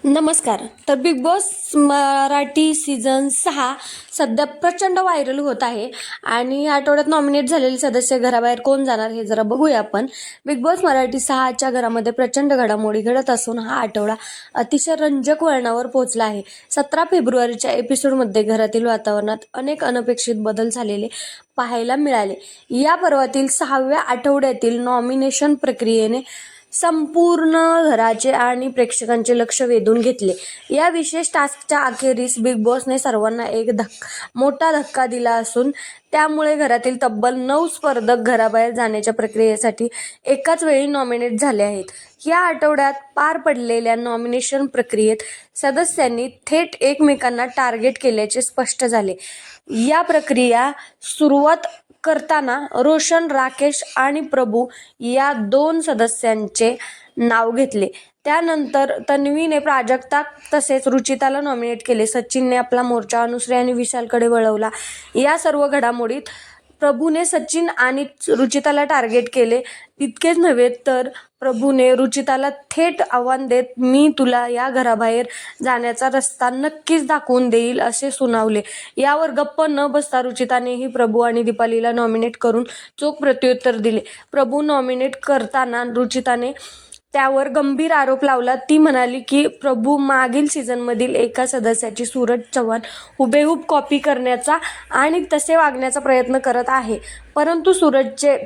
नमस्कार. तर big boss Marathi season 6 सध्या प्रचंड व्हायरल होत आहे आणि या आठवड्यात नॉमिनेट झालेले सदस्य घराबाहेर कोण जाणार हे जरा बघूया आपण. बिग बॉस मराठी 6च्या घरामध्ये प्रचंड घडामोडी घडत असून हा आठवडा अतिशय रंजक वळणावर पोहोचला आहे. 17 फेब्रुवारीच्या एपिसोडमध्ये घरातील वातावरणात अनेक अनपेक्षित बदल झालेले पाहायला मिळाले. या पर्वातील 6व्या आठवड्यातील नॉमिनेशन प्रक्रियेने संपूर्ण घराचे आणि प्रेक्षकांचे लक्ष वेधून घेतले. या विशेष टास्कच्या अखेरीस बिग बॉसने सर्वांना एक मोठा धक्का दिला असून त्यामुळे घरातील तब्बल 9 स्पर्धक घराबाहेर जाण्याच्या प्रक्रियेसाठी एकाच वेळी नॉमिनेट झाले आहेत. या आठवड्यात पार पडलेल्या नॉमिनेशन प्रक्रियेत सदस्यांनी थेट एकमेकांना टार्गेट केल्याचे स्पष्ट झाले. या प्रक्रिया सुरुवात करताना रोशन, राकेश आणि प्रभू या 2 सदस्यांचे नाव घेतले. त्यानंतर तन्वीने प्राजक्ता तसेच रुचिताला नॉमिनेट केले. सचिनने आपला मोर्चा अनुश्री आणि विशालकडे वळवला. या सर्व घडामोडीत प्रभूने सचिन आणि रुचिताला टार्गेट केले. इतकेच नव्हे तर प्रभूने रुचिताला थेट आव्हान देत मी तुला या घराबाहेर जाण्याचा रस्ता नक्कीच दाखवून देईल असे सुनावले. यावर गप्प न बसता रुचितानेही प्रभू आणि दीपालीला नॉमिनेट करून चोख प्रत्युत्तर दिले. प्रभू नॉमिनेट करताना रुचिताने त्यावर गंभीर आरोप लावला. ती म्हणाली की प्रभू मागील सीझनमधील एका सदस्याची सूरज चव्हाण हुबेहूब कॉपी करण्याचा आणि तसे वागण्याचा प्रयत्न करत आहे, परंतु सूरजचे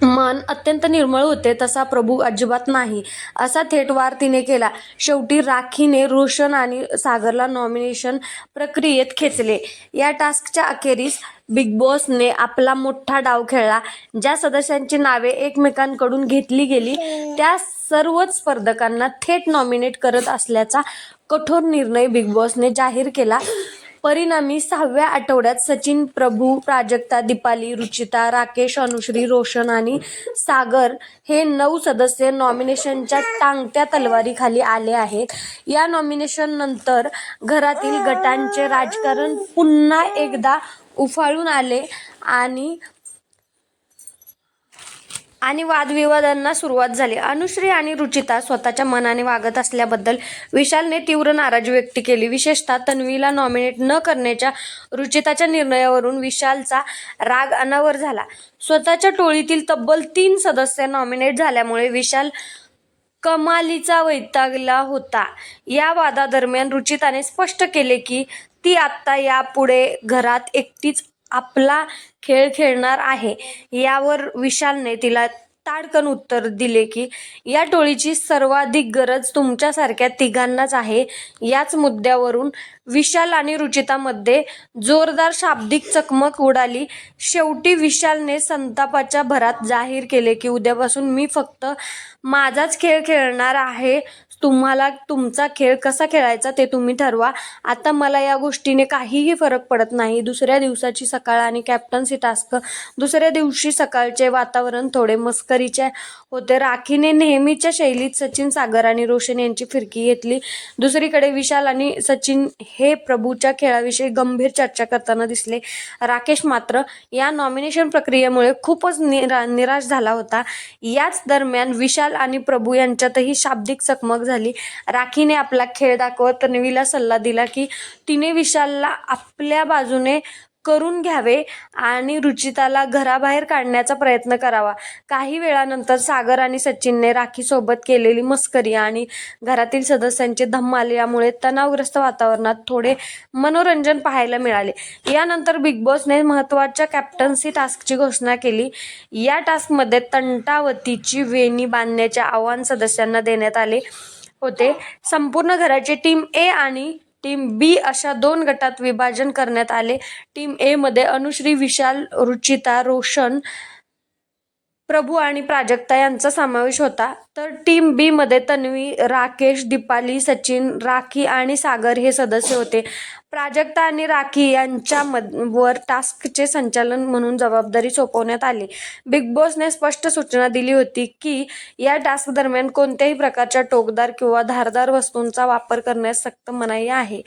मन अत्यंत निर्मळ होते तसा प्रभू अजिबात नाही, असा थेट वार तिने केला. शेवटी राखीने रोशन आणि सागरला नॉमिनेशन प्रक्रियेत खेचले. या टास्कच्या अखेरीस बिग बॉसने आपला मोठा डाव खेळला. ज्या सदस्यांची नावे एकमेकांकडून घेतली गेली त्या सर्वच स्पर्धकांना थेट नॉमिनेट करत असल्याचा कठोर निर्णय बिग बॉसने जाहीर केला. परिणामी 6व्या आठवड्यात सचिन, प्रभू, प्राजक्ता, दीपाली, रुचिता, राकेश, अनुश्री, रोशन आणि सागर हे 9 सदस्य नॉमिनेशनच्या टांगत्या तलवारीखाली आले आहेत. या नॉमिनेशननंतर घरातील गटांचे राजकारण पुन्हा एकदा उफाळून आले आणि वादविवादांना सुरुवात झाली. अनुश्री आणि रुचिता स्वतःच्या मनाने वागत असल्याबद्दल विशालने तीव्र नाराजी व्यक्त केली. विशेषतः तन्वीला नॉमिनेट न करण्याच्या रुचिताच्या निर्णयावरून विशालचा राग अनावर झाला. स्वतःच्या टोळीतील तब्बल 3 सदस्य नॉमिनेट झाल्यामुळे विशाल कमालीचा वैतागला होता. या वादादरम्यान रुचिताने स्पष्ट केले की ती आता यापुढे घरात एकटीच आपला खेळ खेळणार आहे. यावर विशालने तिला ताडकन उत्तर दिले की या टोळीची सर्वाधिक गरज तुमच्यासारख्या तिघांनाच आहे. याच मुद्द्यावरून विशाल आणि रुचितामध्ये जोरदार शाब्दिक चकमक उडाली. शेवटी विशालने संतापाच्या भरात जाहीर केले की उद्यापासून मी फक्त माझाच खेळ खेळणार आहे. तुम्हाला तुमचा खेळ कसा खेळायचा ते तुम्ही ठरवा. आता मला या गोष्टीने काहीही फरक पडत नाही. दुसऱ्या दिवसाची सकाळ आणि कॅप्टन्सी टास्क. दुसऱ्या दिवशी सकाळचे वातावरण थोडे मस्करीचे होते. राखीने नेहमीच्या शैलीत सचिन, सागर आणि रोशन यांची फिरकी घेतली. दुसरीकडे विशाल आणि सचिन हे प्रभूच्या खेळाविषयी गंभीर चर्चा करताना दिसले. राकेश मात्र या नॉमिनेशन प्रक्रियेमुळे खूपच निराश झाला होता. याच दरम्यान विशाल आणि प्रभू यांच्यातही शाब्दिक चकमक झाली. राखीने आपला खेळ दाखवत तन्वीला सल्ला दिला की तिने विशालला आपल्या बाजूने करून घ्यावे आणि रुचिताला घराबाहेर काढण्याचा प्रयत्न करावा. काही वेळानंतर सागर आणि सचिनने राखीसोबत केलेली मस्करी आणि घरातील सदस्यांचे धम्माल यामुळे तणावग्रस्त वातावरणात थोडे मनोरंजन पाहायला मिळाले. यानंतर बिग बॉसने महत्त्वाच्या कॅप्टन्सी टास्कची घोषणा केली. या टास्कमध्ये तंटावतीची वेणी बांधण्याचे आव्हान सदस्यांना देण्यात आले होते. संपूर्ण घराचे टीम ए आणि टीम बी अशा 2 गटात विभाजन करण्यात आले. टीम ए मध्ये अनुश्री, विशाल, रुचिता, रोशन, प्रभू आणि प्राजक्ता यांचा समावेश होता. तर टीम बी मध्ये तन्वी, राकेश, दीपाली, सचिन, राखी आणि सागर हे सदस्य होते. प्राजक्ता आणि राखी यांच्या वर टास्कचे संचालन म्हणून जबाबदारी सोपवण्यात आली. बिग बॉसने स्पष्ट सूचना दिली होती की या टास्क दरम्यान कोणत्याही प्रकारच्या टोकदार किंवा धारदार वस्तूंचा वापर करण्यास सक्त मनाई आहे.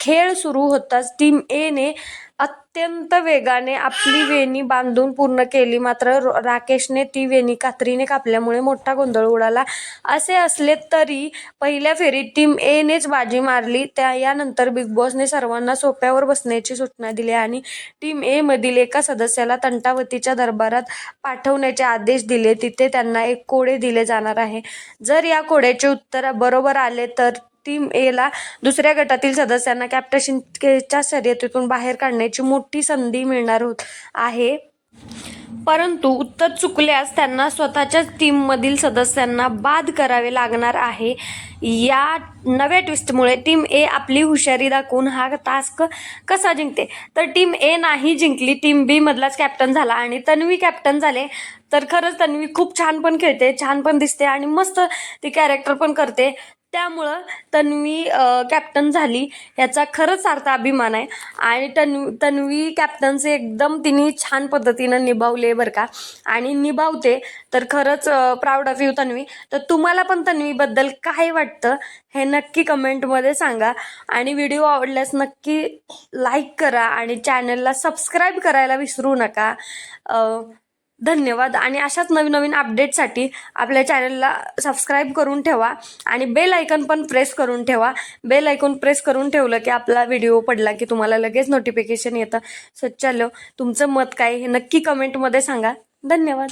खेळ सुरू होताच टीम ए ने अत्यंत वेगाने आपली वेणी बांधून पूर्ण केली. मात्र राकेशने ती वेणी कात्रीने कापल्यामुळे मोठा गोंधळ उडाला. असे असले तरी पहिल्या फेरीत टीम ए नेच बाजी मारली. यानंतर बिग बॉसने सर्वांना सोफ्यावर बसण्याची सूचना दिली आणि टीम ए मधील एका सदस्याला तंटावतीच्या दरबारात पाठवण्याचे आदेश दिले. तिथे त्यांना एक कोडे दिले जाणार आहे. जर या कोड्याचे उत्तर बरोबर आले तर टीम ए ला दुसऱ्या गटातील सदस्यांना कॅप्टन्सीच्या शर्यतीतून बाहेर काढण्याची मोठी संधी मिळणार आहे. परंतु उत्तर चुकल्यास त्यांना स्वतःच्याच टीममधील सदस्यांना बाद करावे लागणार आहे. या नव्या ट्विस्टमुळे टीम ए आपली हुशारी दाखवून हा टास्क कसा जिंकते, तर टीम ए नाही जिंकली. टीम बी मधलाच कॅप्टन झाला आणि तन्वी कॅप्टन झाले. तर खरंच तन्वी खूप छान पण खेळते, छान पण दिसते आणि मस्त ती कॅरेक्टर पण करते. त्यामुळं तन्वी कॅप्टन झाली याचा खरंच अर्थ अभिमान आहे. आणि तन्वी कॅप्टन्सी एकदम तिने छान पद्धतीनं निभावले बरं का, आणि निभावते. तर खरंच प्राऊड ऑफ यू तन्वी. तर तुम्हाला पण तन्वीबद्दल काय वाटतं हे नक्की कमेंटमध्ये सांगा. आणि व्हिडिओ आवडल्यास नक्की लाईक करा आणि चॅनलला सबस्क्राईब करायला विसरू नका. धन्यवाद. आणि अशाच नवीन नवीन अपडेटसाठी आपल्या चॅनलला सबस्क्राईब करून ठेवा आणि बेल आयकॉन पण प्रेस करून ठेवा. बेल आयकॉन प्रेस करून ठेवलं की आपला व्हिडिओ पडला की तुम्हाला लगेच नोटिफिकेशन येतं. सो चलो, तुमचं मत काय हे नक्की कमेंटमध्ये सांगा. धन्यवाद.